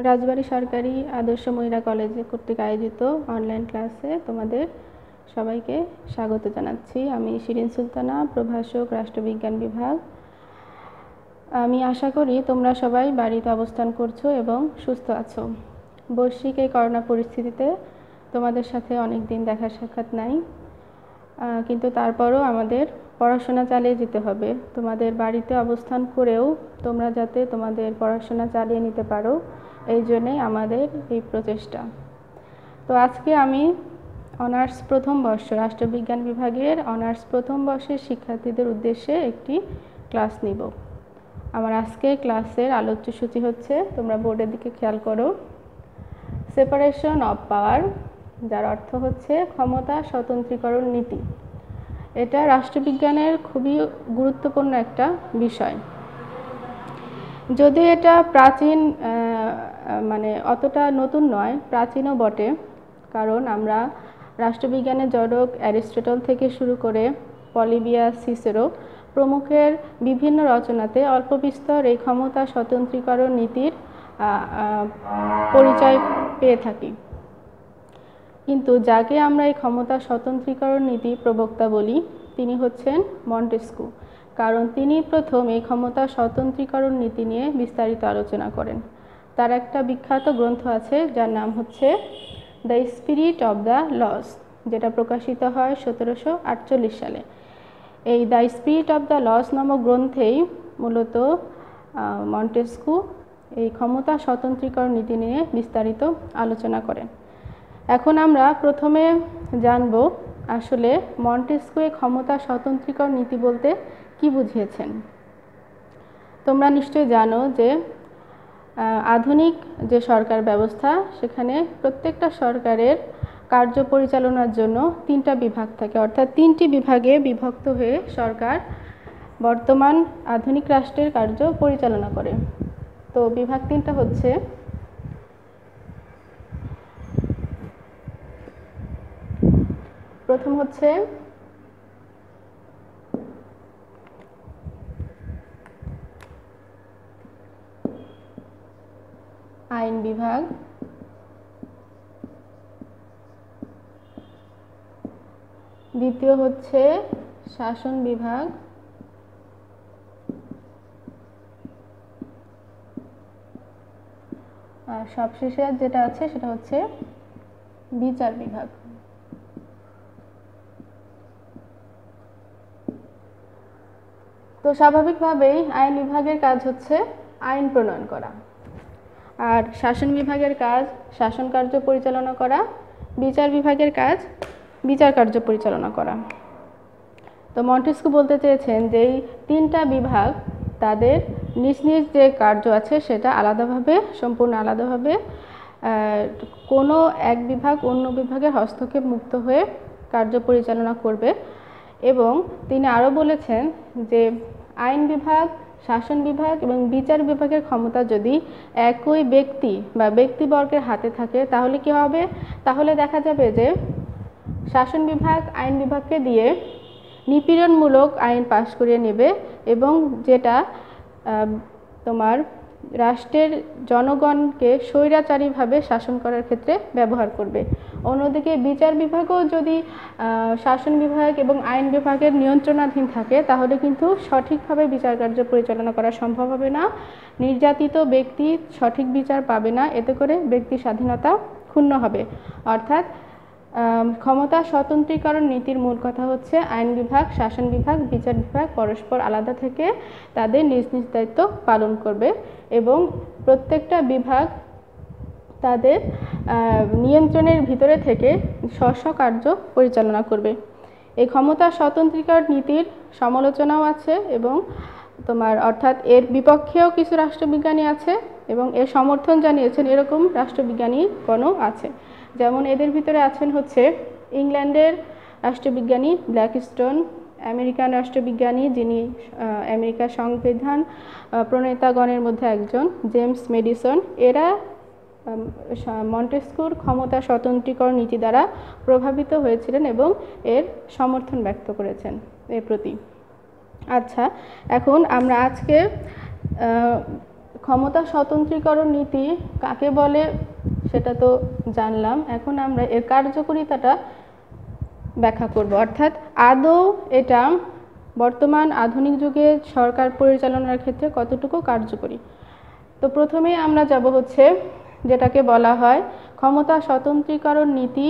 রাজবাড়ী সরকারি আদর্শ মহিলা কলেজে কর্তৃক আয়োজিত অনলাইন ক্লাসে তোমাদের সবাইকে স্বাগত জানাচ্ছি। আমি শিরিন সুলতানা, প্রভাষক, রাষ্ট্রবিজ্ঞান বিভাগ। আমি আশা করি তোমরা সবাই বাড়িতে অবস্থান করছো এবং সুস্থ আছো। বৈশ্বিক এই করোনা পরিস্থিতিতে তোমাদের সাথে অনেক দিন দেখা সাক্ষাৎ নাই, কিন্তু তারপরও আমাদের পড়াশোনা চালিয়ে যেতে হবে। তোমাদের বাড়িতে অবস্থান করেও তোমরা যাতে তোমাদের পড়াশোনা চালিয়ে নিতে পারো, এই জন্যেই আমাদের এই প্রচেষ্টা। তো আজকে আমি অনার্স প্রথম বর্ষ রাষ্ট্রবিজ্ঞান বিভাগের অনার্স প্রথম বর্ষের শিক্ষার্থীদের উদ্দেশ্যে একটি ক্লাস নিব। আমার আজকের ক্লাসের আলোচ্যসূচি হচ্ছে, তোমরা বোর্ডের দিকে খেয়াল করো, সেপারেশন অফ পাওয়ার, যার অর্থ হচ্ছে ক্ষমতা স্বতন্ত্রীকরণ নীতি। এটা রাষ্ট্রবিজ্ঞানের খুবই গুরুত্বপূর্ণ একটা বিষয়। যদিও এটা প্রাচীন, মানে অতটা নতুন নয়, প্রাচীনও বটে, কারণ আমরা রাষ্ট্রবিজ্ঞানের জনক অ্যারিস্টটল থেকে শুরু করে পলিবিয়াস, সিসেরো প্রমুখের বিভিন্ন রচনাতে অল্প বিস্তর এই ক্ষমতা স্বতন্ত্রীকরণ নীতির পরিচয় পেয়ে থাকি। কিন্তু যাকে আমরা এই ক্ষমতা স্বতন্ত্রীকরণ নীতি প্রবক্তা বলি, তিনি হচ্ছেন মন্টেস্কু, কারণ তিনি প্রথম এই ক্ষমতা স্বতন্ত্রীকরণ নীতি নিয়ে বিস্তারিত আলোচনা করেন। তার একটা বিখ্যাত গ্রন্থ আছে যার নাম হচ্ছে the spirit of the laws, যেটা প্রকাশিত হয় 1748 সালে। এই the spirit of the laws নামক গ্রন্থেই মূলত মন্টেস্কু এই ক্ষমতা স্বতন্ত্রীকরণ নীতি নিয়ে বিস্তারিত আলোচনা করেন। এখন আমরা প্রথমে জানব আসলে মন্টেস্কু এই ক্ষমতা স্বতন্ত্রীকরণ নীতি বলতে কি বুঝিয়েছেন। তোমরা নিশ্চয়ই জানো যে আধুনিক যে সরকার ব্যবস্থা, সেখানে প্রত্যেকটা সরকারের কার্য পরিচালনার জন্য 3টা বিভাগ থাকে, অর্থাৎ 3টি বিভাগে বিভক্ত হয়ে সরকার বর্তমান আধুনিক রাষ্ট্রের কার্য পরিচালনা করে। তো বিভাগ 3টা হচ্ছে, প্রথম হচ্ছে আইন বিভাগ, দ্বিতীয় হচ্ছে শাসন বিভাগ, আর সবশেষে যেটা আছে সেটা হচ্ছে বিচার বিভাগ। তো স্বাভাবিকভাবেই আইন বিভাগের কাজ হচ্ছে আইন প্রণয়ন করা, আর শাসন বিভাগের কাজ শাসন কার্য পরিচালনা করা, বিচার বিভাগের কাজ বিচার কার্য পরিচালনা করা। তো মন্টেস্কু বলতে চেয়েছেন যে এই 3টা বিভাগ তাদের নিজ নিজ যে কার্য আছে সেটা আলাদাভাবে, সম্পূর্ণ আলাদাভাবে, কোনো এক বিভাগ অন্য বিভাগের হস্তক্ষেপ মুক্ত হয়ে কার্য পরিচালনা করবে। এবং তিনি আরও বলেছেন যে আইন বিভাগ, শাসন বিভাগ এবং বিচার বিভাগের ক্ষমতা যদি একই ব্যক্তি বা ব্যক্তিবর্গের হাতে থাকে, তাহলে কি হবে? তাহলে দেখা যাবে যে শাসন বিভাগ আইন বিভাগকে দিয়ে নিপীড়নমূলক আইন পাশ করিয়ে নেবে এবং যেটা তোমার রাষ্ট্রের জনগণকে স্বৈরাচারীভাবে শাসন করার ক্ষেত্রে ব্যবহার করবে। অন্যদিকে বিচার বিভাগও যদি শাসন বিভাগ এবং আইন বিভাগের নিয়ন্ত্রণাধীন থাকে, তাহলে কিন্তু সঠিকভাবে বিচার কার্য পরিচালনা করা সম্ভব হবে না। নির্যাতিত ব্যক্তি সঠিক বিচার পাবে না, এতে করে ব্যক্তি স্বাধীনতা ক্ষুণ্ণ হবে। অর্থাৎ ক্ষমতা স্বতন্ত্রীকরণ নীতির মূল কথা হচ্ছে আইন বিভাগ, শাসন বিভাগ, বিচার বিভাগ পরস্পর আলাদা থেকে তাদের নিজ নিজ দায়িত্ব পালন করবে এবং প্রত্যেকটা বিভাগ তাদের নিয়ন্ত্রণের ভিতরে থেকে স্ব কার্য পরিচালনা করবে। এই ক্ষমতা স্বতন্ত্রীকরণ নীতির সমালোচনাও আছে এবং তোমার অর্থাৎ এর বিপক্ষেও কিছু রাষ্ট্রবিজ্ঞানী আছে এবং এর সমর্থন জানিয়েছেন এরকম রাষ্ট্রবিজ্ঞানীগণও আছে। যেমন এদের ভিতরে আছেন হচ্ছে ইংল্যান্ডের রাষ্ট্রবিজ্ঞানী ব্ল্যাকস্টোন, আমেরিকান রাষ্ট্রবিজ্ঞানী যিনি আমেরিকার সংবিধান প্রণেতাগণের মধ্যে একজন, জেমস মেডিসন। এরা মন্টেস্কুর ক্ষমতা স্বতন্ত্রীকরণ নীতি দ্বারা প্রভাবিত হয়েছিলেন এবং এর সমর্থন ব্যক্ত করেছেন এর প্রতি। আচ্ছা, এখন আমরা আজকে ক্ষমতা স্বতন্ত্রীকরণ নীতি কাকে বলে সেটা তো জানলাম, এখন আমরা এর কার্যকারিতাটা ব্যাখ্যা করব। অর্থাৎ আদৌ এটা বর্তমান আধুনিক যুগে সরকার পরিচালনার ক্ষেত্রে কতটুকু কার্যকরী। তো প্রথমেই আমরা যাব হচ্ছে যেটাকে বলা হয় ক্ষমতা স্বতন্ত্রীকরণ নীতি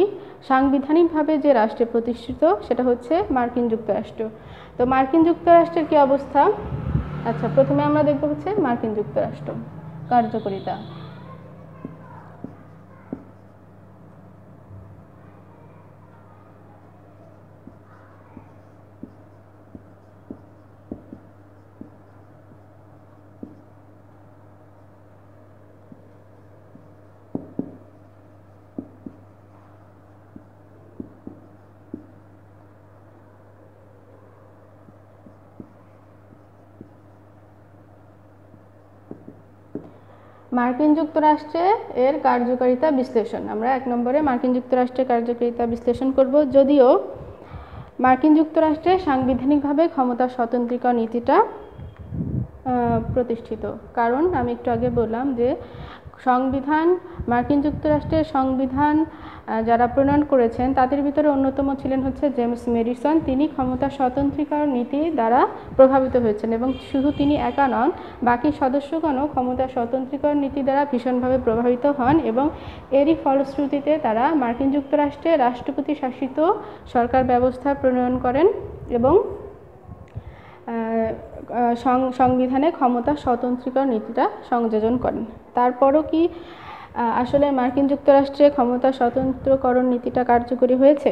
সাংবিধানিকভাবে যে রাষ্ট্রে প্রতিষ্ঠিত সেটা হচ্ছে মার্কিন যুক্তরাষ্ট্র। তো মার্কিন যুক্তরাষ্ট্রের কি অবস্থা? আচ্ছা, প্রথমে আমরা দেখব হচ্ছে মার্কিন যুক্তরাষ্ট্র কার্যকারিতা। মার্কিন যুক্তরাষ্ট্রে এর কার্যকারিতা বিশ্লেষণ। আমরা 1 নম্বরে মার্কিন যুক্তরাষ্ট্রের কার্যকারিতা বিশ্লেষণ করব। যদিও মার্কিন যুক্তরাষ্ট্রে সাংবিধানিকভাবে ক্ষমতা স্বতন্ত্রীকরণ নীতিটা প্রতিষ্ঠিত, কারণ আমি একটু আগে বললাম যে সংবিধান, মার্কিন যুক্তরাষ্ট্রের সংবিধান যারা প্রণয়ন করেছেন তাদের ভিতরে অন্যতম ছিলেন হচ্ছে জেমস ম্যাডিসন। তিনি ক্ষমতা স্বতন্ত্রীকরণ নীতি দ্বারা প্রভাবিত হয়েছেন এবং শুধু তিনি একা নন, বাকি সদস্যগণও ক্ষমতা স্বতন্ত্রীকরণ নীতি দ্বারা ভীষণভাবে প্রভাবিত হন এবং এরই ফলশ্রুতিতে তারা মার্কিন যুক্তরাষ্ট্রে রাষ্ট্রপতি শাসিত সরকার ব্যবস্থা প্রণয়ন করেন এবং সংবিধানে ক্ষমতা স্বতন্ত্রীকরণ নীতিটা সংযোজন করেন। তারপরও কি আসলে মার্কিন যুক্তরাষ্ট্রে ক্ষমতা স্বতন্ত্রকরণ নীতিটা কার্যকরী হয়েছে?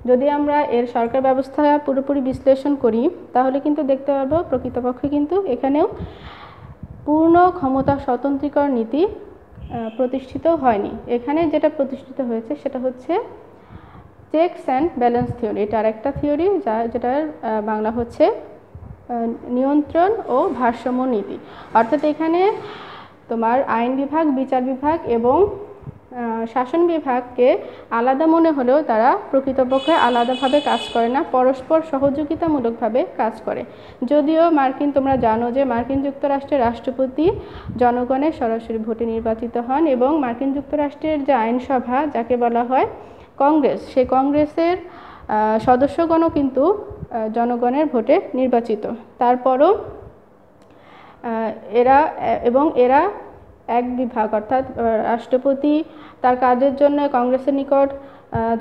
যদি আমরা এর সরকার ব্যবস্থা পুরোপুরি বিশ্লেষণ করি তাহলে কিন্তু দেখতে পারবো প্রকৃতপক্ষে কিন্তু এখানেও পূর্ণ ক্ষমতা স্বতন্ত্রীকরণ নীতি প্রতিষ্ঠিত হয়নি। এখানে যেটা প্রতিষ্ঠিত হয়েছে সেটা হচ্ছে চেকস অ্যান্ড ব্যালেন্স থিওরি। এটা আরেকটা থিওরি যেটার বাংলা হচ্ছে নিয়ন্ত্রণ ও ভারসাম্য নীতি। অর্থাৎ এখানে তোমার আইন বিভাগ, বিচার বিভাগ এবং শাসন বিভাগকে আলাদা মনে হলেও তারা প্রকৃতপক্ষে আলাদাভাবে কাজ করে না, পরস্পর সহযোগিতামূলকভাবে কাজ করে। যদিও তোমরা জানো যে মার্কিন যুক্তরাষ্ট্রের রাষ্ট্রপতি জনগণের সরাসরি ভোটে নির্বাচিত হন এবং মার্কিন যুক্তরাষ্ট্রের যে আইনসভা যাকে বলা হয় কংগ্রেস, সেই কংগ্রেসের সদস্যগণও কিন্তু জনগণের ভোটে নির্বাচিত। তারপরও এরা এক বিভাগ, অর্থাৎ রাষ্ট্রপতি তার কাজের জন্য কংগ্রেসের নিকট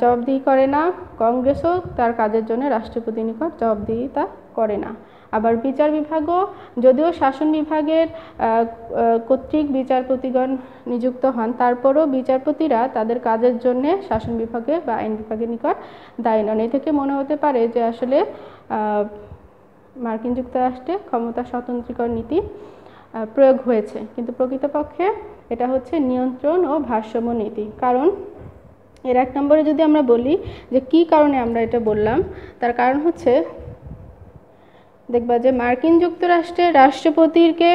জবাবদিহি করে না, কংগ্রেসও তার কাজের জন্য রাষ্ট্রপতির নিকট জবাবদিহিতা করে না। আবার বিচার বিভাগও, যদিও শাসন বিভাগের কর্তৃক বিচারপতিগণ নিযুক্ত হন, তারপরও বিচারপতিরা তাদের কাজের জন্য শাসন বিভাগে বা আইন বিভাগের নিকট দায়ী নন। এ থেকে মনে হতে পারে যে আসলে মার্কিন যুক্তরাষ্ট্রে ক্ষমতা স্বতন্ত্রীকরণ নীতি প্রয়োগ হয়েছে, কিন্তু প্রকৃতপক্ষে এটা হচ্ছে নিয়ন্ত্রণ ও ভারসাম্য নীতি। কারণ এর 1 নম্বরে যদি আমরা বলি যে কি কারণে আমরা এটা বললাম, তার কারণ হচ্ছে দেখবা যে মার্কিন যুক্তরাষ্ট্রের রাষ্ট্রপতিকে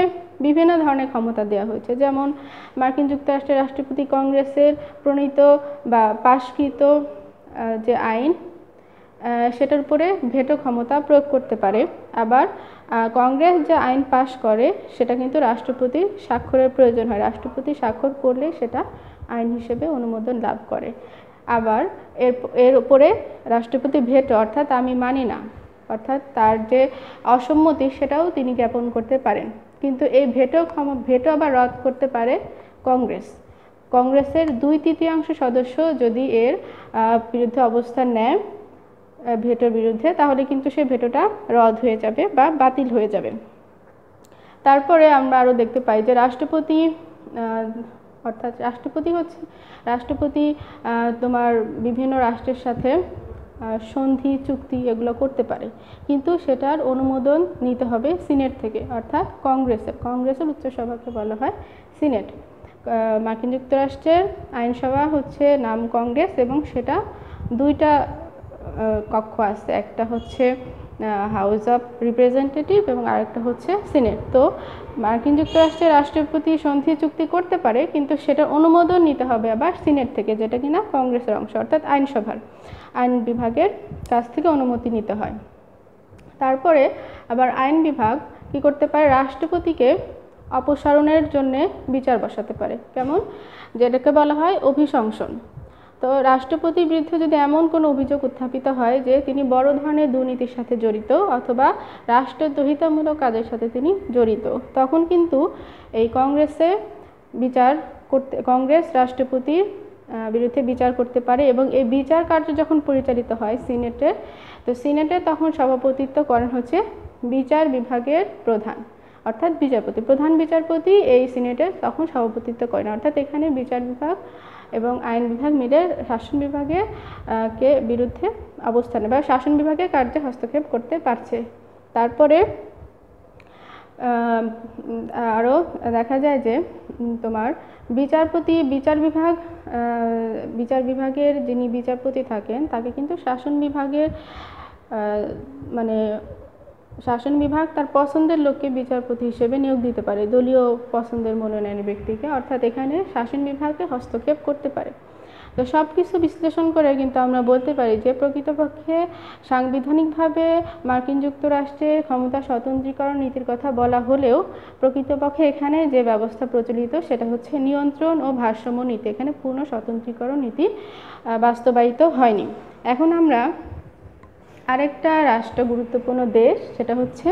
বিভিন্ন ধরনের ক্ষমতা দেওয়া হয়েছে। যেমন মার্কিন যুক্তরাষ্ট্রের রাষ্ট্রপতি কংগ্রেসের প্রণীত বা পাশকৃত যে আইন সেটার উপরে ভেটো ক্ষমতা প্রয়োগ করতে পারে। আবার কংগ্রেস যে আইন পাশ করে সেটা কিন্তু রাষ্ট্রপতির স্বাক্ষরের প্রয়োজন হয়, রাষ্ট্রপতি স্বাক্ষর করলে সেটা আইন হিসেবে অনুমোদন লাভ করে। আবার এর উপরে রাষ্ট্রপতি ভেটো, অর্থাৎ আমি মানি না, অর্থাৎ তার যে অসম্মতি সেটাও তিনি জ্ঞাপন করতে পারেন। কিন্তু এই ভেটো আবার রদ করতে পারে কংগ্রেসের 2/3 সদস্য যদি এর বিরুদ্ধে অবস্থান নেয় ভেটোর বিরুদ্ধে, তাহলে কিন্তু সেই ভেটোটা রদ হয়ে যাবে বা বাতিল হয়ে যাবে। তারপরে আমরা আরও দেখতে পাই যে রাষ্ট্রপতি তোমার বিভিন্ন রাষ্ট্রের সাথে সন্ধি চুক্তি এগুলো করতে পারে, কিন্তু সেটার অনুমোদন নিতে হবে সিনেট থেকে, অর্থাৎ কংগ্রেসের উচ্চ সভাকে বলা হয় সিনেট। মার্কিন যুক্তরাষ্ট্রের আইনসভা হচ্ছে নাম কংগ্রেস এবং সেটা 2টা কক্ষ আছে, একটা হচ্ছে হাউস অফ রিপ্রেজেন্টেটিভ এবং আরেকটা হচ্ছে সিনেট। তো মার্কিন যুক্তরাষ্ট্রের রাষ্ট্রপতি সন্ধি চুক্তি করতে পারে, কিন্তু সেটার অনুমোদন নিতে হবে আবার সিনেট থেকে, যেটা কিনা কংগ্রেসের অংশ, অর্থাৎ আইন বিভাগের কাছ থেকে অনুমতি নিতে হয়। তারপরে আবার আইন বিভাগ কি করতে পারে, রাষ্ট্রপতিকে অপসারণের জন্য বিচার বসাতে পারে। কেমন? যেটাকে বলা হয় অভিশংসন। তো রাষ্ট্রপতির বিরুদ্ধে যদি এমন কোনো অভিযোগ উত্থাপিত হয় যে তিনি বড় ধরনের দুর্নীতির সাথে জড়িত অথবা রাষ্ট্রদ্রোহিতামূলক কাজের সাথে তিনি জড়িত, তখন কিন্তু এই কংগ্রেস রাষ্ট্রপতির বিরুদ্ধে বিচার করতে পারে এবং এই বিচার কার্য যখন পরিচালিত হয় সিনেটে, তো সিনেটে তখন সভাপতিত্ব করেন হচ্ছে বিচার বিভাগের প্রধান, অর্থাৎ বিচারপতি। প্রধান বিচারপতি এই সিনেটে তখন সভাপতিত্ব করেন, অর্থাৎ এখানে বিচার বিভাগ এবং আইন বিভাগ মিলে শাসন বিভাগের বিরুদ্ধে অবস্থানে বা শাসন বিভাগের কার্যে হস্তক্ষেপ করতে পারছে। তারপরে আরও দেখা যায় যে তোমার বিচার বিভাগের যিনি বিচারপতি থাকেন তাকে কিন্তু শাসন বিভাগ তার পছন্দের লোককে বিচারপতি হিসেবে নিয়োগ দিতে পারে, দলীয় পছন্দের মনোনয়নের ব্যক্তিকে, অর্থাৎ এখানে শাসন বিভাগে হস্তক্ষেপ করতে পারে। তো সব কিছু বিশ্লেষণ করে কিন্তু আমরা বলতে পারি যে প্রকৃতপক্ষে সাংবিধানিকভাবে মার্কিন যুক্তরাষ্ট্রের ক্ষমতা স্বতন্ত্রীকরণ নীতির কথা বলা হলেও প্রকৃতপক্ষে এখানে যে ব্যবস্থা প্রচলিত সেটা হচ্ছে নিয়ন্ত্রণ ও ভারসাম্য নীতি। এখানে পূর্ণ স্বতন্ত্রীকরণ নীতি বাস্তবায়িত হয়নি। এখন আমরা আরেকটা রাষ্ট্র, গুরুত্বপূর্ণ দেশ, সেটা হচ্ছে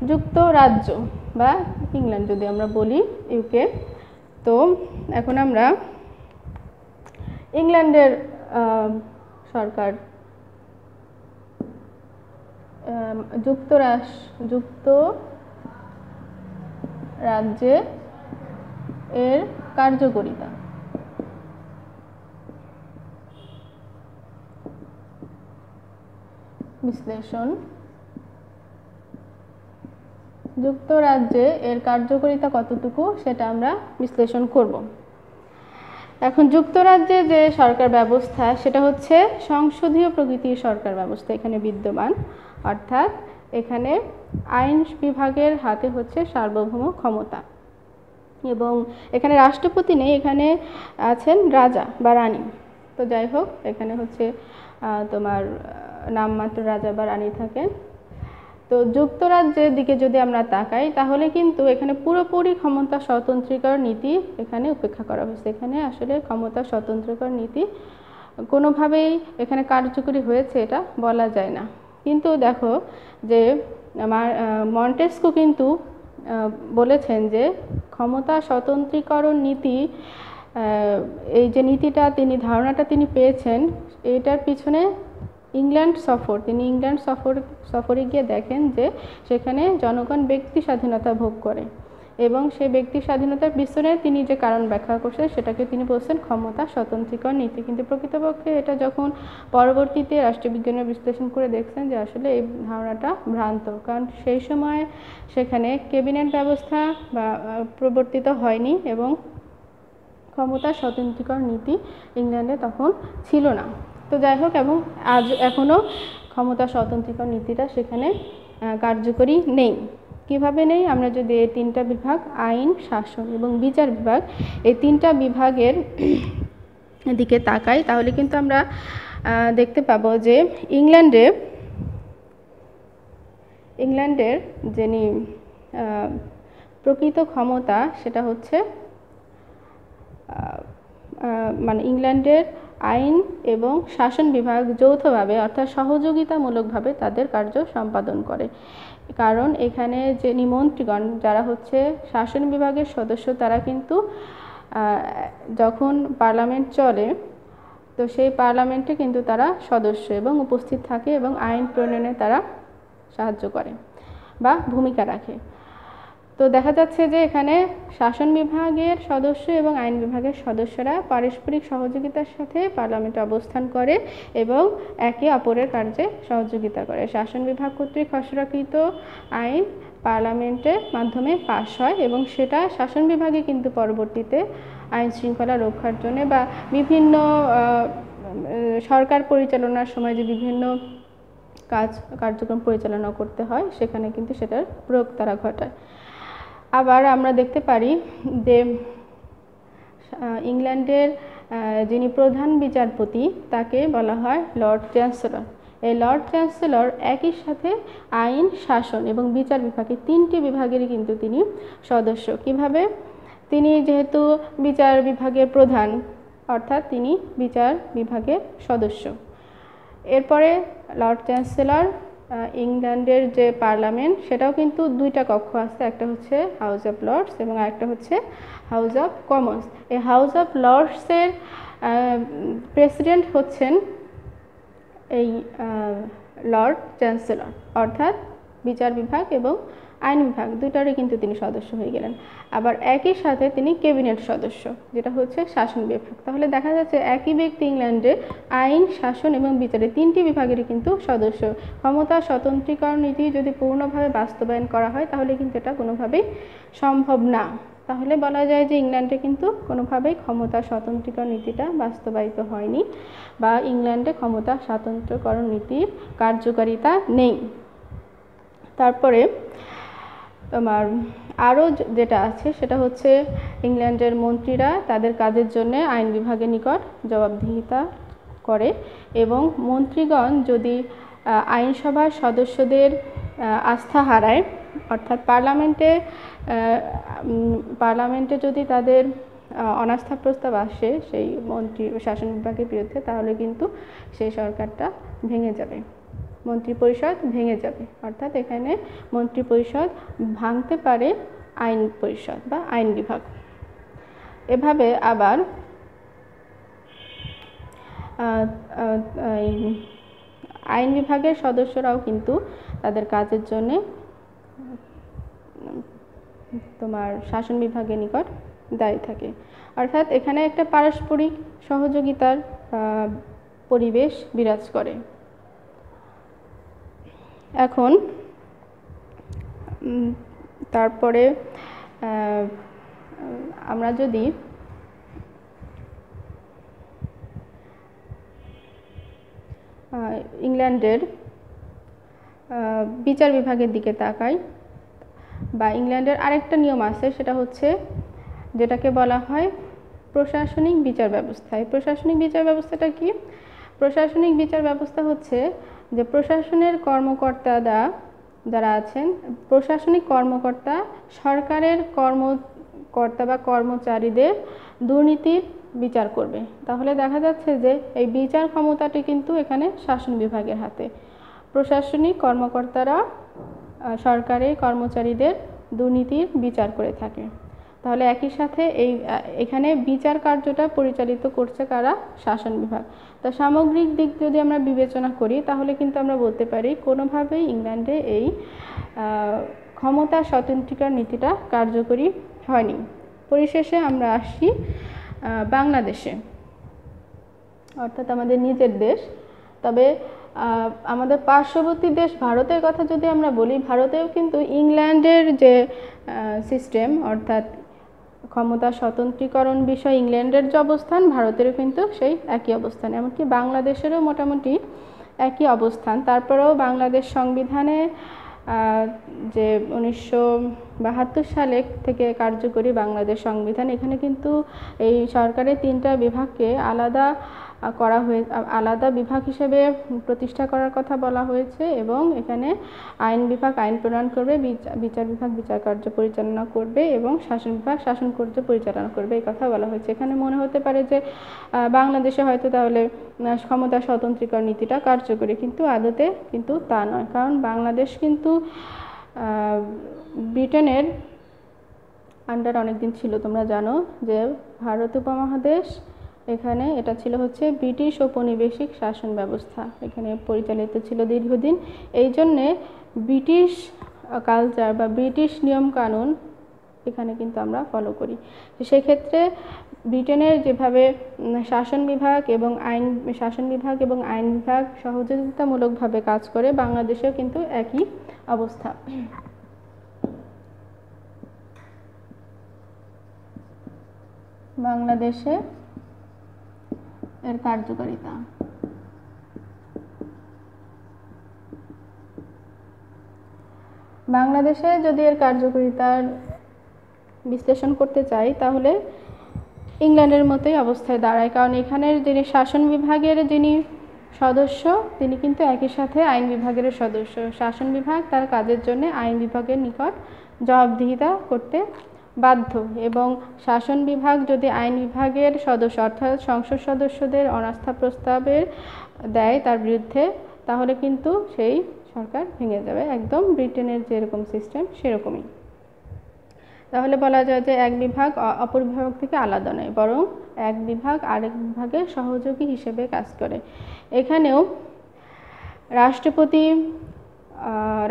যুক্তরাজ্য বা ইংল্যান্ড যদি আমরা বলি, ইউকে। তো এখন আমরা ইংল্যান্ডের সরকার, যুক্তরাজ্যে এর কার্যকারিতা। বিশ্লেষণ। যুক্তরাজ্যে এর কার্যকারিতা কতটুকু সেটা আমরা বিশ্লেষণ করব। এখন যুক্তরাজ্যে যে সরকার ব্যবস্থা সেটা হচ্ছে সংসদীয় প্রকৃতির সরকার ব্যবস্থা এখানে বিদ্যমান, অর্থাৎ এখানে আইন বিভাগের হাতে হচ্ছে সার্বভৌম ক্ষমতা এবং এখানে রাষ্ট্রপতি নেই, এখানে আছেন রাজা বা রানী। তো যাই হোক, এখানে হচ্ছে তোমার নামমাত্র রাজা বা রানী থাকেন। তো যুক্তরাজ্যের দিকে যদি আমরা তাকাই তাহলে কিন্তু এখানে পুরোপুরি ক্ষমতা স্বতন্ত্রীকরণ নীতি এখানে উপেক্ষা করা হয়েছে। এখানে আসলে ক্ষমতা স্বতন্ত্রীকরণ নীতি কোনোভাবেই এখানে কার্যকরী হয়েছে এটা বলা যায় না। কিন্তু দেখো যে মন্টেস্কু কিন্তু বলেছেন যে ক্ষমতা স্বতন্ত্রীকরণ নীতি, এই যে নীতিটা ধারণাটা তিনি পেয়েছেন, এটার পিছনে তিনি ইংল্যান্ড সফরে গিয়ে দেখেন যে সেখানে জনগণ ব্যক্তি স্বাধীনতা ভোগ করে এবং সেই ব্যক্তি স্বাধীনতার পিছনে তিনি যে কারণ ব্যাখ্যা করছেন সেটাকে তিনি বলছেন ক্ষমতা স্বতন্ত্রীকরণ নীতি। কিন্তু প্রকৃতপক্ষে এটা যখন পরবর্তীতে রাষ্ট্রবিজ্ঞানের বিশ্লেষণ করে দেখছেন যে আসলে এই ধারণাটা ভ্রান্ত, কারণ সেই সময় সেখানে ক্যাবিনেট ব্যবস্থা বা প্রবর্তিত হয়নি এবং ক্ষমতা স্বতন্ত্রীকরণ নীতি ইংল্যান্ডে তখন ছিল না। তো যাই হোক, এবং এখনও ক্ষমতা স্বতন্ত্রীকরণ নীতিটা সেখানে কার্যকরী নেই। কিভাবে নেই? আমরা যদি এই তিনটা বিভাগ, আইন, শাসন এবং বিচার বিভাগ, এই তিনটা বিভাগের দিকে তাকাই তাহলে কিন্তু আমরা দেখতে পাবো যে ইংল্যান্ডের যিনি প্রকৃত ক্ষমতা সেটা হচ্ছে ইংল্যান্ডের আইন এবং শাসন বিভাগ যৌথভাবে অর্থাৎ সহযোগিতামূলকভাবে তাদের কার্য সম্পাদন করে। কারণ এখানে যে মন্ত্রীগণ যারা হচ্ছে শাসন বিভাগের সদস্য, তারা কিন্তু যখন পার্লামেন্ট চলে তো সেই পার্লামেন্টে কিন্তু তারা সদস্য এবং উপস্থিত থাকে এবং আইন প্রণয়নে তারা সাহায্য করে বা ভূমিকা রাখে। তো দেখা যাচ্ছে যে এখানে শাসন বিভাগের সদস্য এবং আইন বিভাগের সদস্যরা পারস্পরিক সহযোগিতার সাথে পার্লামেন্টে অবস্থান করে এবং একে অপরের কার্যে সহযোগিতা করে। শাসন বিভাগ কর্তৃক খসড়াকৃত আইন পার্লামেন্টের মাধ্যমে পাস হয় এবং সেটা শাসন বিভাগে কিন্তু পরবর্তীতে আইন শৃঙ্খলা রক্ষার জন্য বা বিভিন্ন সরকার পরিচালনার সময় যে বিভিন্ন কার্যক্রম পরিচালনা করতে হয় সেখানে কিন্তু সেটার প্রয়োগ তারা ঘটায়। আবার আমরা দেখতে পারি যে ইংল্যান্ডের যিনি প্রধান বিচারপতি তাকে বলা হয় লর্ড চ্যান্সেলর এই লর্ড চ্যান্সেলর একই সাথে আইন, শাসন এবং বিচার বিভাগে 3টি বিভাগেরই কিন্তু তিনি সদস্য। কিভাবে? তিনি যেহেতু বিচার বিভাগের প্রধান, অর্থাৎ তিনি বিচার বিভাগের সদস্য। এরপরে লর্ড চ্যান্সেলর, ইংল্যান্ডের যে পার্লামেন্ট সেটাও কিন্তু 2টা কক্ষ আছে, একটা হচ্ছে হাউস অফ লর্ডস এবং আরেকটা হচ্ছে হাউস অফ কমন্স। এই হাউস অফ লর্ডসের প্রেসিডেন্ট হচ্ছেন এই লর্ড চ্যান্সেলর, অর্থাৎ বিচার বিভাগ এবং আইন বিভাগ দুটারই কিন্তু তিনি সদস্য হয়ে গেলেন। আবার একই সাথে তিনি ক্যাবিনেট সদস্য, যেটা হচ্ছে শাসন বিভাগ। তাহলে দেখা যাচ্ছে একই ব্যক্তি ইংল্যান্ডে আইন, শাসন এবং বিচারে 3টি বিভাগেরই কিন্তু সদস্য। ক্ষমতা স্বতন্ত্রীকরণ নীতি যদি পূর্ণভাবে বাস্তবায়ন করা হয় তাহলে কিন্তু এটা কোনোভাবেই সম্ভব না। তাহলে বলা যায় যে ইংল্যান্ডে কিন্তু কোনোভাবেই ক্ষমতা স্বতন্ত্রীকরণ নীতিটা বাস্তবায়িত হয়নি, বা ইংল্যান্ডে ক্ষমতা স্বতন্ত্রীকরণ নীতির কার্যকারিতা নেই। তারপরে তোমার আরও যেটা আছে সেটা হচ্ছে ইংল্যান্ডের মন্ত্রীরা তাদের কাজের জন্য আইন বিভাগের নিকট জবাবদিহিতা করে, এবং মন্ত্রীগণ যদি আইনসভার সদস্যদের আস্থা হারায়, অর্থাৎ পার্লামেন্টে যদি তাদের অনাস্থা প্রস্তাব আসে সেই মন্ত্রী শাসন বিভাগের বিরুদ্ধে, তাহলে কিন্তু সেই সরকারটা ভেঙে যাবে, মন্ত্রিপরিষদ ভেঙে যাবে। অর্থাৎ এখানে মন্ত্রিপরিষদ ভাঙতে পারে আইন পরিষদ বা আইন বিভাগ। এভাবে আবার আইন বিভাগের সদস্যরাও কিন্তু তাদের কাজের জন্য তোমার শাসন বিভাগের নিকট দায়ী থাকে। অর্থাৎ এখানে একটা পারস্পরিক সহযোগিতার পরিবেশ বিরাজ করে। এখন তারপরে আমরা যদি ইংল্যান্ডের বিচার বিভাগের দিকে তাকাই, বা ইংল্যান্ডের আরেকটা নিয়ম আছে, সেটা হচ্ছে যেটাকে বলা হয় প্রশাসনিক বিচার ব্যবস্থা। এই প্রশাসনিক বিচার ব্যবস্থাটা কি? প্রশাসনিক বিচার ব্যবস্থা হচ্ছে যে প্রশাসনের কর্মকর্তারা যারা আছেন, প্রশাসনিক কর্মকর্তা সরকারের কর্মকর্তা বা কর্মচারীদের দুর্নীতির বিচার করবে। তাহলে দেখা যাচ্ছে যে এই বিচার ক্ষমতাটি কিন্তু এখানে শাসন বিভাগের হাতে। প্রশাসনিক কর্মকর্তারা সরকারের কর্মচারীদের দুর্নীতির বিচার করে থাকে। তাহলে একই সাথে এখানে বিচার কার্যটা পরিচালিত করছে কারা? শাসন বিভাগ। তা সামগ্রিক দিক যদি আমরা বিবেচনা করি তাহলে কিন্তু আমরা বলতে পারি কোনোভাবেই ইংল্যান্ডে এই ক্ষমতা স্বতন্ত্রীকরণ নীতিটা কার্যকরী হয়নি। পরিশেষে আমরা আসি বাংলাদেশে, অর্থাৎ আমাদের নিজের দেশ। তবে আমাদের পার্শ্ববর্তী দেশ ভারতের কথা যদি আমরা বলি, ভারতেও কিন্তু ইংল্যান্ডের যে সিস্টেম, অর্থাৎ ক্ষমতা স্বতন্ত্রীকরণ বিষয়ে ইংল্যান্ডের যে অবস্থান, ভারতেরও কিন্তু সেই একই অবস্থান, এমনকি বাংলাদেশেরও মোটামুটি একই অবস্থান। তারপরেও বাংলাদেশ সংবিধানে যে 1972 সালে থেকে কার্যকরী বাংলাদেশ সংবিধান, এখানে কিন্তু এই সরকারের 3টা বিভাগকে আলাদা বিভাগ হিসেবে প্রতিষ্ঠা করার কথা বলা হয়েছে, এবং এখানে আইন বিভাগ আইন প্রণয়ন করবে, বিচার বিভাগ বিচার কার্য পরিচালনা করবে এবং শাসন বিভাগ শাসন কার্য পরিচালনা করবে, এই কথা বলা হয়েছে। এখানে মনে হতে পারে যে বাংলাদেশে হয়তো তাহলে ক্ষমতা স্বতন্ত্রীকরণ নীতিটা কার্যকরী, কিন্তু আদতে কিন্তু তা নয়। কারণ বাংলাদেশ কিন্তু ব্রিটেনের আন্ডার অনেকদিন ছিল। তোমরা জানো যে ভারত উপমহাদেশ, এখানে এটা ছিল হচ্ছে ব্রিটিশ ঔপনিবেশিক শাসন ব্যবস্থা, এখানে পরিচালিত ছিল দীর্ঘদিন। এই জন্যে ব্রিটিশ কালচার বা ব্রিটিশ নিয়ম কানুন এখানে কিন্তু আমরা ফলো করি। সেক্ষেত্রে ব্রিটেনের যেভাবে শাসন বিভাগ এবং আইন বিভাগ সহযোগিতামূলকভাবে কাজ করে, বাংলাদেশেও কিন্তু একই অবস্থা। বাংলাদেশে এর কার্যকারিতা, বাংলাদেশে যদি এর কার্যকারিতার বিশ্লেষণ করতে চাই তাহলে ইংল্যান্ডের মতোই অবস্থায় দাঁড়ায়। কারণ এখানের যিনি শাসন বিভাগের যিনি সদস্য তিনি কিন্তু একই সাথে আইন বিভাগের সদস্য। শাসন বিভাগ তার কাজের জন্য আইন বিভাগের নিকট জবাবদিহিতা করতে বাধ্য, এবং শাসন বিভাগ যদি আইন বিভাগের সদস্য অর্থাৎ সংসদ সদস্যদের অনাস্থা প্রস্তাবের দেয় তার বিরুদ্ধে, তাহলে কিন্তু সেই সরকার ভেঙে যাবে, একদম ব্রিটেনের যেরকম সিস্টেম সেরকমই। তাহলে বলা যায় যে এক বিভাগ অপর বিভাগ থেকে আলাদা নয়, বরং এক বিভাগ আরেক বিভাগের সহযোগী হিসেবে কাজ করে। এখানেও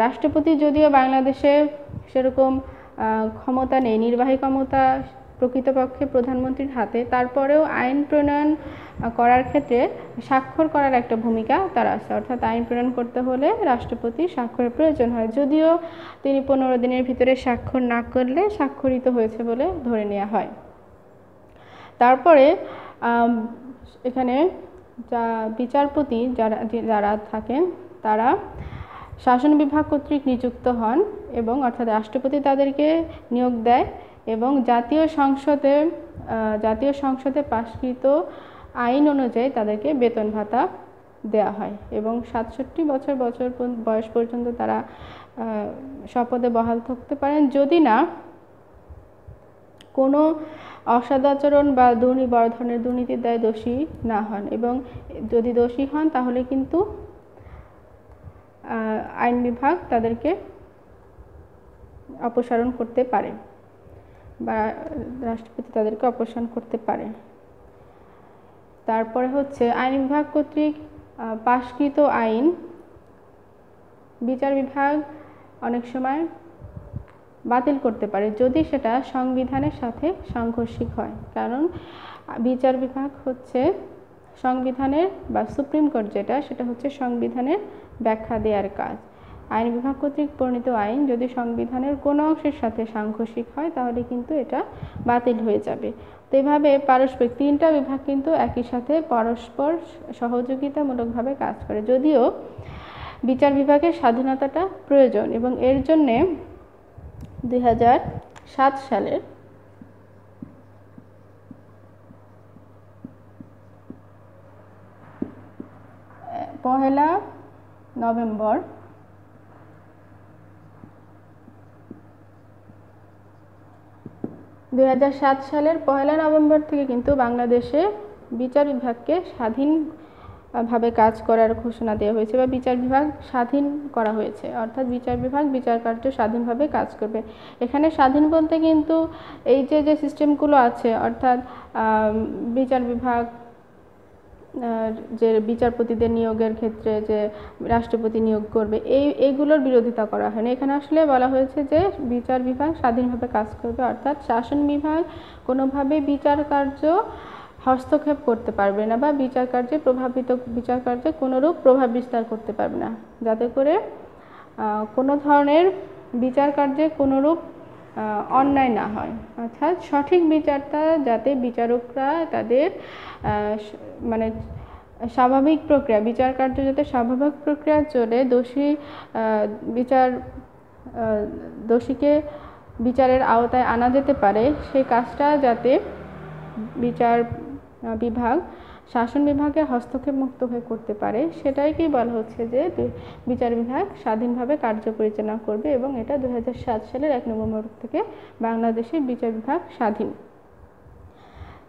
রাষ্ট্রপতি যদিও বাংলাদেশে সেরকম ক্ষমতা নেই, নির্বাহী ক্ষমতা প্রকৃতপক্ষে প্রধানমন্ত্রীর হাতে, তারপরেও আইন প্রণয়ন করার ক্ষেত্রে স্বাক্ষর করার একটা ভূমিকা তার আছে, অর্থাৎ আইন প্রণয়ন করতে হলে রাষ্ট্রপতির স্বাক্ষরের প্রয়োজন হয়, যদিও তিনি 15 দিনের ভিতরে স্বাক্ষর না করলে স্বাক্ষরিত হয়েছে বলে ধরে নেওয়া হয়। তারপরে এখানে বিচারপতি যারা থাকেন তারা শাসন বিভাগ কর্তৃক নিযুক্ত হন, এবং অর্থাৎ রাষ্ট্রপতি তাদেরকে নিয়োগ দেয়, এবং জাতীয় সংসদে পাশকৃত আইন অনুযায়ী তাদেরকে বেতন ভাতা দেওয়া হয়, এবং 67 বছর বয়স পর্যন্ত তারা শপথে বহাল থাকতে পারেন, যদি না কোনো অসদাচরণ বা বড় ধরনের দুর্নীতির দায়ে দোষী না হন, এবং যদি দোষী হন তাহলে কিন্তু আইন বিভাগ তাদেরকে অপসারণ করতে পারে বা রাষ্ট্রপতি তাদেরকে অপসারণ করতে পারে। তারপরে হচ্ছে আইন বিভাগ কর্তৃক পাশকৃত আইন বিচার বিভাগ অনেক সময় বাতিল করতে পারে যদি সেটা সংবিধানের সাথে সাংঘর্ষিক হয়, কারণ বিচার বিভাগ হচ্ছে সংবিধানের বা সুপ্রিম কোর্ট সেটা হচ্ছে সংবিধানের ব্যাখ্যা দেওয়ার কাজ। আইন বিভাগ কর্তৃক প্রণীত আইন যদি সংবিধানের কোনো অংশের সাথে সাংঘর্ষিক হয় তাহলে কিন্তু এটা বাতিল হয়ে যাবে। তো এইভাবে পারস্পরিক তিনটা বিভাগ কিন্তু একই সাথে পরস্পর সহযোগিতামূলকভাবে কাজ করে, যদিও বিচার বিভাগের স্বাধীনতাটা প্রয়োজন, এবং এর জন্যে 2007 সালের 1 নভেম্বর থেকে কিন্তু বাংলাদেশে বিচার বিভাগকে স্বাধীনভাবে কাজ করার ঘোষণা দেওয়া হয়েছে, বা বিচার বিভাগ স্বাধীন করা হয়েছে, অর্থাৎ বিচার বিভাগ বিচার কার্য স্বাধীনভাবে কাজ করবে। এখানে স্বাধীন বলতে কিন্তু এই যে সিস্টেমগুলো আছে, অর্থাৎ বিচার বিভাগ যে বিচারপতিদের নিয়োগের ক্ষেত্রে যে রাষ্ট্রপতি নিয়োগ করবে, এইগুলোর বিরোধিতা করা হয়নি। এখানে আসলে বলা হয়েছে যে বিচার বিভাগ স্বাধীনভাবে কাজ করবে, অর্থাৎ শাসন বিভাগ কোনোভাবে বিচার কার্য হস্তক্ষেপ করতে পারবে না, বা বিচার কার্যে কোনোরূপ প্রভাব বিস্তার করতে পারবে না, যাতে করে কোনো ধরনের বিচার কার্যে কোনোরূপ অন্যায় না হয়, অর্থাৎ সঠিক বিচারটা যাতে বিচারকরা তাদের মানে স্বাভাবিক প্রক্রিয়া, বিচার কার্য যাতে স্বাভাবিক প্রক্রিয়া চলে, দোষীকে বিচারের আওতায় আনা যেতে পারে, সেই কাজটা যাতে বিচার বিভাগ শাসন বিভাগের হস্তক্ষেপ মুক্ত হয়ে করতে পারে, সেটাই কি বলা হচ্ছে যে বিচার বিভাগ স্বাধীনভাবে কার্য পরিচালনা করবে, এবং এটা 2007 সালের 1 নভেম্বর থেকে বাংলাদেশের বিচার বিভাগ স্বাধীন।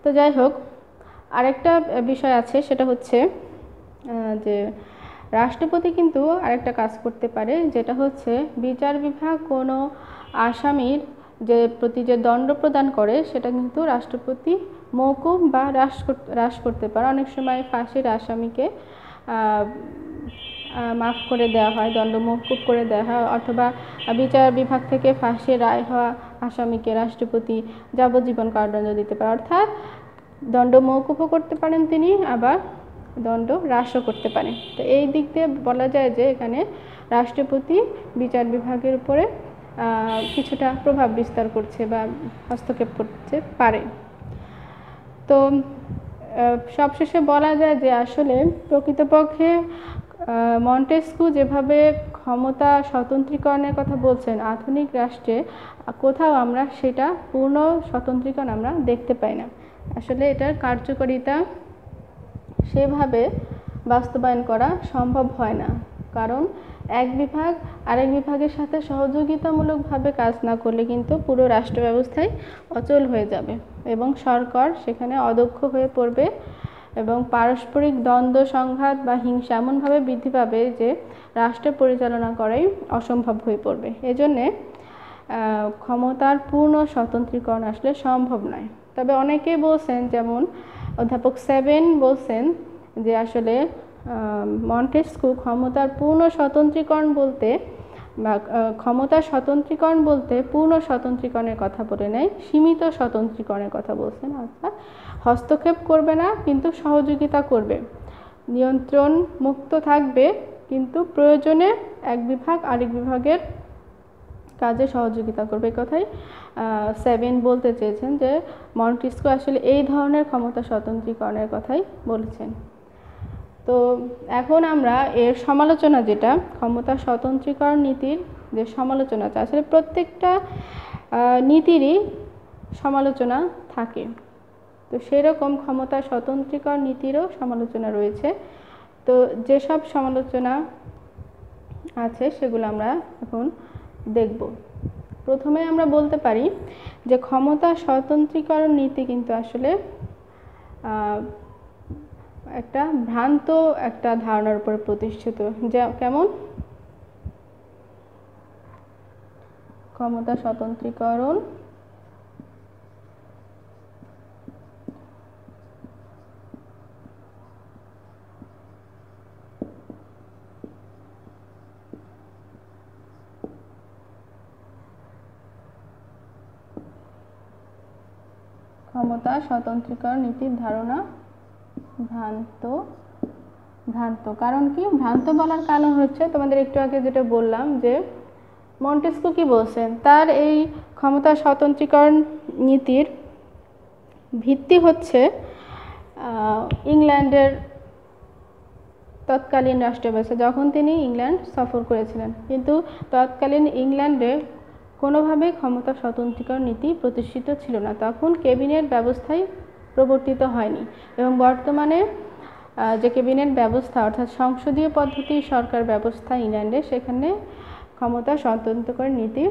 তো যাই হোক, আরেকটা বিষয় আছে, সেটা হচ্ছে যে রাষ্ট্রপতি কিন্তু আরেকটা কাজ করতে পারে, যেটা হচ্ছে বিচার বিভাগ কোনো আসামির প্রতি যে দণ্ড প্রদান করে সেটা কিন্তু রাষ্ট্রপতি মওকুফ বা হ্রাস করতে পারে। অনেক সময় ফাঁসির আসামিকে মাফ করে দেওয়া হয়, দণ্ড মওকুফ করে দেওয়া হয়, অথবা বিচার বিভাগ থেকে ফাঁসির রায় হওয়া আসামিকে রাষ্ট্রপতি যাবজ্জীবন কারাদণ্ড দিতে পারে, অর্থাৎ দণ্ড মওকুফও করতে পারেন তিনি, আবার দণ্ড হ্রাসও করতে পারেন। তো এই দিক দিয়ে বলা যায় যে এখানে রাষ্ট্রপতি বিচার বিভাগের উপরে কিছুটা প্রভাব বিস্তার করছে বা হস্তক্ষেপ করতে পারে। তো সবশেষে বলা যায় যে আসলে প্রকৃতপক্ষে মন্টেস্কু যেভাবে ক্ষমতা স্বতন্ত্রীকরণের কথা বলছেন, আধুনিক রাষ্ট্রে কোথাও আমরা সেটা পূর্ণ স্বতন্ত্রীকরণ আমরা দেখতে পাই না। আসলে এটার কার্যকারিতা সেভাবে বাস্তবায়ন করা সম্ভব হয় না, কারণ এক বিভাগ আরেক বিভাগের সাথে সহযোগিতামূলকভাবে কাজ না করলে কিন্তু পুরো রাষ্ট্র ব্যবস্থাই অচল হয়ে যাবে এবং সরকার সেখানে অদক্ষ হয়ে পড়বে এবং পারস্পরিক দ্বন্দ্ব, সংঘাত বা হিংসা এমনভাবে বৃদ্ধি পাবে যে রাষ্ট্র পরিচালনা করাই অসম্ভব হয়ে পড়বে। এজন্যে ক্ষমতার পূর্ণ স্বতন্ত্রীকরণ আসলে সম্ভব নয়। তবে অনেকেই বলছেন, যেমন অধ্যাপক সেভেন বলছেন যে আসলে মন্টেস্কু ক্ষমতার পূর্ণ স্বতন্ত্রীকরণ বলতে বা ক্ষমতার স্বতন্ত্রীকরণ বলতে পূর্ণ স্বতন্ত্রীকরণের কথা বলে নেয়, সীমিত স্বতন্ত্রীকরণের কথা বলছেন। অর্থাৎ হস্তক্ষেপ করবে না, কিন্তু সহযোগিতা করবে, নিয়ন্ত্রণ মুক্ত থাকবে, কিন্তু প্রয়োজনে এক বিভাগ আরেক বিভাগের কাজে সহযোগিতা করবে। এই কথাই সেভেন বলতে চেয়েছেন যে মন্টেস্কু আসলে এই ধরনের ক্ষমতা স্বতন্ত্রীকরণের কথাই বলেছেন। তো এখন আমরা এর সমালোচনা, যেটা ক্ষমতা স্বতন্ত্রীকরণ নীতির যে সমালোচনাটা, আসলে প্রত্যেকটা নীতিরই সমালোচনা থাকে, তো সেরকম ক্ষমতা স্বতন্ত্রীকরণ নীতিরও সমালোচনা রয়েছে। তো যেসব সমালোচনা আছে সেগুলো আমরা এখন দেখব। প্রথমে আমরা বলতে পারি যে ক্ষমতা স্বতন্ত্রীকরণ নীতি কিন্তু আসলে একটা ভ্রান্ত একটা ধারণার উপর প্রতিষ্ঠিত। কেমন? ক্ষমতা স্বতন্ত্রীকরণ ক্ষমতা স্বতন্ত্রীকরণ নীতির ধারণা ভ্রান্ত। কারণ কি ভ্রান্ত বলার কারণ হচ্ছে, তোমাদের একটু আগে যেটা বললাম যে মন্টেস্কু কি বলছেন, তার এই ক্ষমতা স্বতন্ত্রীকরণ নীতির ভিত্তি হচ্ছে ইংল্যান্ডের তৎকালীন রাষ্ট্রীয় ব্যবস্থা, যখন তিনি ইংল্যান্ড সফর করেছিলেন। কিন্তু তৎকালীন ইংল্যান্ডে কোনোভাবেই ক্ষমতা স্বতন্ত্রীকরণ নীতি প্রতিষ্ঠিত ছিল না, তখন ক্যাবিনেট ব্যবস্থাই প্রবর্তিত হয়নি। এবং বর্তমানে যে ক্যাবিনেট ব্যবস্থা অর্থাৎ সংসদীয় পদ্ধতি সরকার ব্যবস্থা ইংল্যান্ডে, সেখানে ক্ষমতা স্বতন্ত্রীকরণ নীতি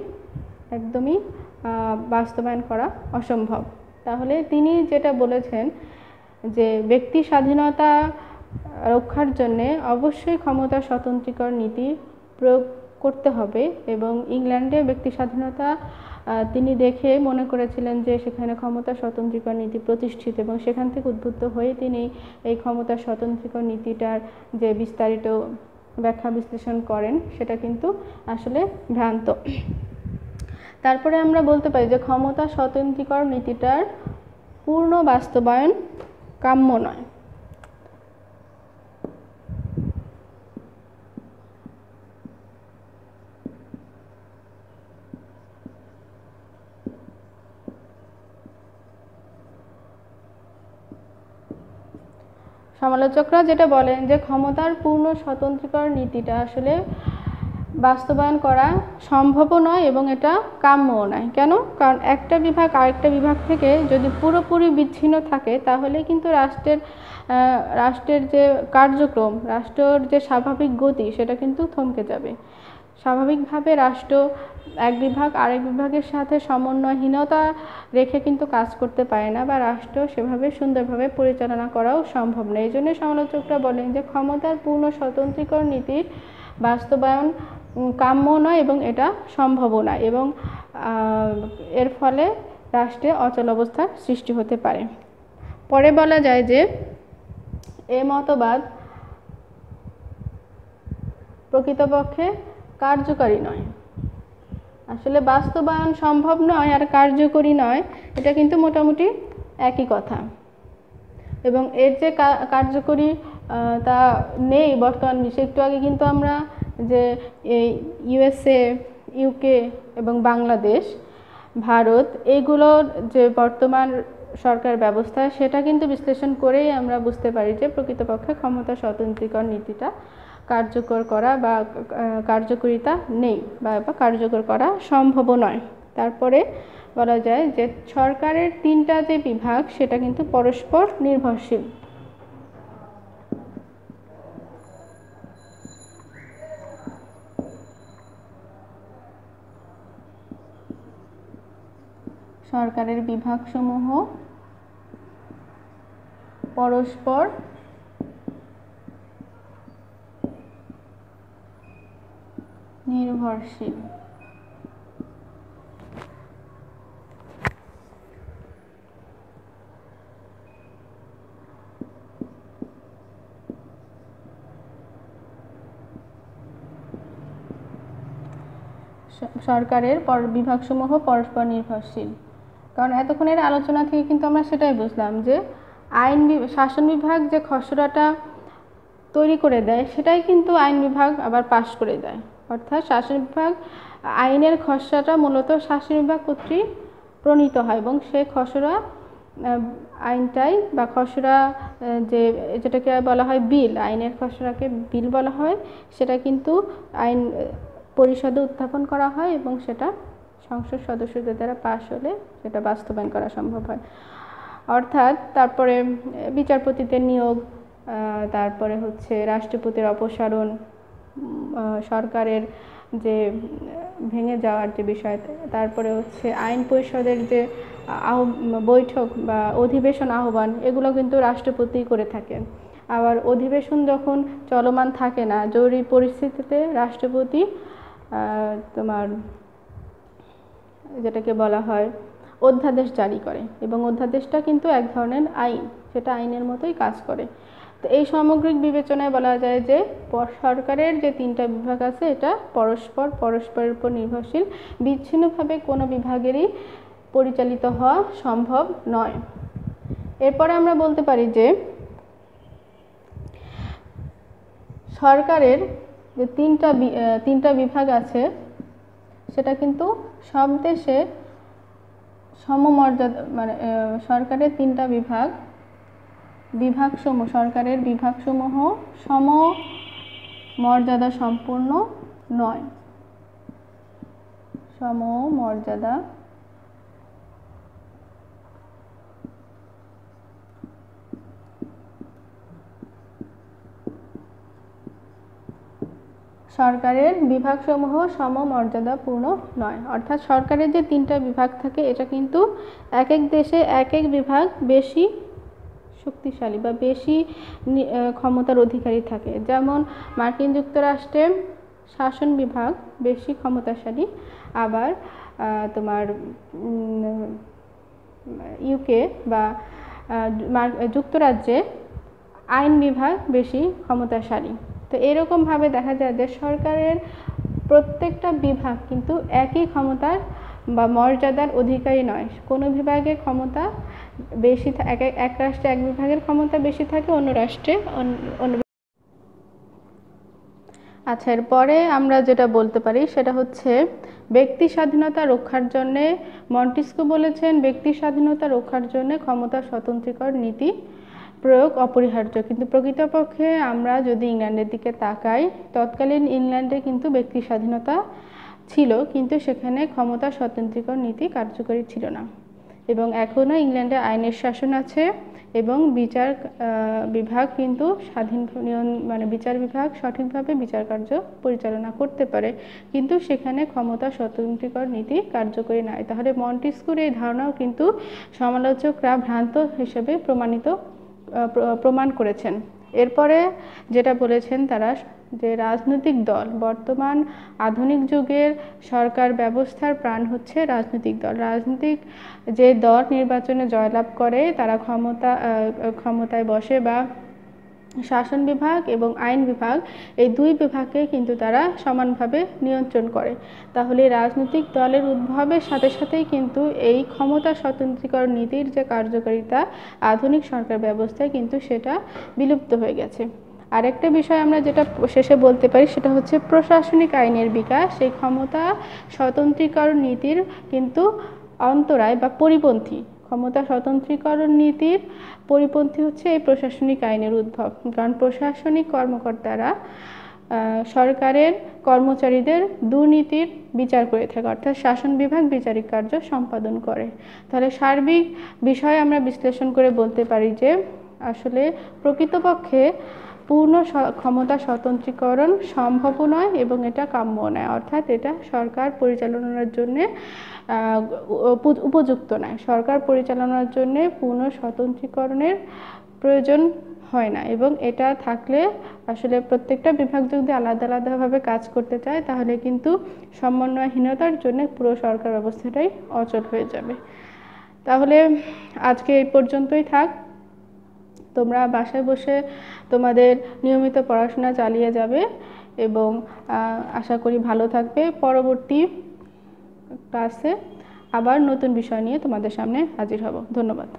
একদমই বাস্তবায়ন করা অসম্ভব। তাহলে তিনি যেটা বলেছেন যে ব্যক্তি স্বাধীনতা রক্ষার জন্যে অবশ্যই ক্ষমতা স্বতন্ত্রীকরণ নীতি প্রয়োগ করতে হবে, এবং ইংল্যান্ডে ব্যক্তি স্বাধীনতা তিনি দেখে মনে করেছিলেন যে সেখানে ক্ষমতা স্বতন্ত্রীকরণ নীতি প্রতিষ্ঠিত, এবং সেখান থেকে উদ্বুদ্ধ হয়ে তিনি এই ক্ষমতা স্বতন্ত্রীকরণ নীতিটার যে বিস্তারিত ব্যাখ্যা বিশ্লেষণ করেন, সেটা কিন্তু আসলে ভ্রান্ত। তারপরে আমরা বলতে পারি যে ক্ষমতা স্বতন্ত্রীকরণ নীতিটার পূর্ণ বাস্তবায়ন কাম্য নয়। সমালোচকরা যেটা বলেন যে ক্ষমতার পূর্ণ স্বতন্ত্রীকরণ নীতিটা আসলে বাস্তবায়ন করা সম্ভবও নয় এবং এটা কাম্যও নয়। কেন? কারণ একটা বিভাগ আরেকটা বিভাগ থেকে যদি পুরোপুরি বিচ্ছিন্ন থাকে, তাহলে কিন্তু রাষ্ট্রের যে কার্যক্রম, রাষ্ট্রের যে স্বাভাবিক গতি, সেটা কিন্তু থমকে যাবে। স্বাভাবিকভাবে রাষ্ট্র এক বিভাগ আরেক বিভাগের সাথে সমন্বয়হীনতা রেখে কিন্তু কাজ করতে পারে না, বা রাষ্ট্র সেভাবে সুন্দরভাবে পরিচালনা করাও সম্ভব নয়। এই জন্য সমালোচকরা বলেন যে ক্ষমতার পূর্ণ স্বতন্ত্রীকরণ নীতির বাস্তবায়ন কাম্য নয় এবং এটা সম্ভবও নয়, এবং এর ফলে রাষ্ট্রে অচল অবস্থার সৃষ্টি হতে পারে। পরে বলা যায় যে এই মতবাদ প্রকৃতপক্ষে কার্যকরী নয়। আসলে বাস্তবায়ন সম্ভব নয় আর কার্যকরী নয়, এটা কিন্তু মোটামুটি একই কথা। এবং এর যে কার্যকরী তা নেই বর্তমান বিশ্বে। একটু আগে কিন্তু আমরা যে এই USA, UK এবং বাংলাদেশ, ভারত, এইগুলোর যে বর্তমান সরকার ব্যবস্থা, সেটা কিন্তু বিশ্লেষণ করেই আমরা বুঝতে পারি যে প্রকৃতপক্ষে ক্ষমতা স্বতন্ত্রীকরণ নীতিটা কার্যকর করা বা কার্যকরিতা নেই বা কার্যকর করা সম্ভবও নয়। তারপরে বলা যায় যে সরকারের তিনটা যে বিভাগ, সেটা কিন্তু পরস্পর নির্ভরশীল। সরকারের বিভাগসমূহ পরস্পর নির্ভরশীল। সরকারের বিভাগসমূহ পরস্পর নির্ভরশীল, কারণ এতক্ষণের আলোচনা থেকে কিন্তু আমরা সেটাই বুঝলাম যে শাসন বিভাগ যে খসড়াটা তৈরি করে দেয় সেটাই কিন্তু আইন বিভাগ আবার পাশ করে দেয়। অর্থাৎ শাসন বিভাগ আইনের খসড়াটা মূলত শাসন বিভাগ কর্তৃক প্রণীত হয় এবং সেই খসড়া আইনটাই বা খসড়া যেটাকে বলা হয় বিল, আইনের খসড়াকে বিল বলা হয়, সেটা কিন্তু আইন পরিষদে উত্থাপন করা হয় এবং সেটা সংসদ সদস্যদের দ্বারা পাশ হলে সেটা বাস্তবায়ন করা সম্ভব হয়। অর্থাৎ তারপরে বিচারপতিদের নিয়োগ, তারপরে হচ্ছে রাষ্ট্রপতির অপসারণ, সরকারের যে ভেঙে যাওয়ার যে বিষয়, তারপরে হচ্ছে আইন পরিষদের যে বৈঠক বা অধিবেশন আহ্বান, এগুলো কিন্তু রাষ্ট্রপতি করে থাকেন। আবার অধিবেশন যখন চলমান থাকে না, জরুরি পরিস্থিতিতে রাষ্ট্রপতি তোমার যেটাকে বলা হয় অধ্যাদেশ জারি করে এবং অধ্যাদেশটা কিন্তু এক ধরনের আইন, সেটা আইনের মতোই কাজ করে। তো এই সামগ্রিক বিবেচনায় বলা যায় যে সরকারের যে তিনটা বিভাগ আছে এটা পরস্পরের উপর নির্ভরশীল, বিচ্ছিন্নভাবে কোনো বিভাগেরই পরিচালিত হওয়া সম্ভব নয়। এরপরে আমরা বলতে পারি যে সরকারের যে তিনটা বিভাগ আছে সেটা কিন্তু সব দেশে সমমর্যাদা, মানে সরকারের তিনটা সরকারের বিভাগসমূহ সমমর্যাদা সম্পূর্ণ নয়। সমমর্যাদা সরকারের বিভাগসমূহ সমমর্যাদাপূর্ণ নয়। অর্থাৎ সরকারের যে তিনটা বিভাগ থাকে এটা কিন্তু এক এক দেশে এক এক বিভাগ বেশি শক্তিশালী বা বেশি ক্ষমতার অধিকারী থাকে। যেমন মার্কিন যুক্তরাষ্ট্রে শাসন বিভাগ বেশি ক্ষমতাশালী, আবার তোমার ইউকে বা যুক্তরাজ্যে আইন বিভাগ বেশি ক্ষমতাশালী। তো এরকমভাবে দেখা যায় যে সরকারের প্রত্যেকটা বিভাগ কিন্তু একই ক্ষমতার বা মর্যাদার অধিকারী নয়। কোনো বিভাগের ক্ষমতা বেশি, এক রাষ্ট্রে এক বিভাগের ক্ষমতা বেশি থাকে, অন্য রাষ্ট্রে অন্য। আচ্ছা, এরপরে আমরা যেটা বলতে পারি সেটা হচ্ছে ব্যক্তি স্বাধীনতা রক্ষার জন্যে মন্টেস্ক্যু বলেছেন ব্যক্তি স্বাধীনতা রক্ষার জন্য ক্ষমতা স্বতন্ত্রীকর নীতি প্রয়োগ অপরিহার্য। কিন্তু প্রকৃতপক্ষে আমরা যদি ইংল্যান্ডের দিকে তাকাই, তৎকালীন ইংল্যান্ডে কিন্তু ব্যক্তি স্বাধীনতা ছিল, কিন্তু সেখানে ক্ষমতা স্বতন্ত্রীকর নীতি কার্যকরী ছিল না। এবং এখনও ইংল্যান্ডে আইনের শাসন আছে এবং বিচার বিভাগ কিন্তু বিচার বিভাগ সঠিকভাবে বিচার কার্য পরিচালনা করতে পারে, কিন্তু সেখানে ক্ষমতা স্বতন্ত্রীকর নীতি কার্যকরী নয়। তাহলে মন্টেস্ক্যুর এই ধারণাও কিন্তু সমালোচকরা ভ্রান্ত হিসেবে প্রমাণ করেছেন। এরপরে যেটা বলেছেন তারা, যে রাজনৈতিক দল, বর্তমান আধুনিক যুগের সরকার ব্যবস্থার প্রাণ হচ্ছে রাজনৈতিক দল। রাজনৈতিক যে দল নির্বাচনে জয়লাভ করে তারা ক্ষমতায় বসে বা শাসন বিভাগ এবং আইন বিভাগ, এই দুই বিভাগকে কিন্তু তারা সমানভাবে নিয়ন্ত্রণ করে। তাহলে রাজনৈতিক দলের উদ্ভবের সাথে সাথেই কিন্তু এই ক্ষমতা স্বতন্ত্রীকরণ নীতির যে কার্যকারিতা আধুনিক সরকার ব্যবস্থায় কিন্তু সেটা বিলুপ্ত হয়ে গেছে। আরেকটা বিষয় আমরা যেটা শেষে বলতে পারি সেটা হচ্ছে প্রশাসনিক আইনের বিকাশ। সেই ক্ষমতা স্বতন্ত্রীকরণ নীতির কিন্তু অন্তরায় বা পরিপন্থী, ক্ষমতা স্বতন্ত্রীকরণ নীতির পরিপন্থী হচ্ছে এই প্রশাসনিক আইনের উদ্ভব। কারণ প্রশাসনিক কর্মকর্তারা সরকারের কর্মচারীদের দুর্নীতির বিচার করে থাকে, অর্থাৎ শাসন বিভাগ বিচারিক কার্য সম্পাদন করে। তাহলে সার্বিক বিষয় আমরা বিশ্লেষণ করে বলতে পারি যে আসলে প্রকৃতপক্ষে পূর্ণ ক্ষমতা স্বতন্ত্রীকরণ সম্ভব নয় এবং এটা কাম্য নয়, অর্থাৎ এটা সরকার পরিচালনার জন্য উপযুক্ত নয়। সরকার পরিচালনার জন্য পূর্ণ স্বতন্ত্রীকরণের প্রয়োজন হয় না, এবং এটা থাকলে আসলে প্রত্যেকটা বিভাগ যদি আলাদা আলাদাভাবে কাজ করতে চায় তাহলে কিন্তু সমন্বয়হীনতার জন্য পুরো সরকার ব্যবস্থাটাই অচল হয়ে যাবে। তাহলে আজকে এই পর্যন্তই থাক। তোমরা বাসায় বসে তোমাদের নিয়মিত পড়াশোনা চালিয়ে যাবে এবং আশা করি ভালো থাকবে। পরবর্তী ক্লাসে আবার নতুন বিষয় নিয়ে তোমাদের সামনে হাজির হব। ধন্যবাদ।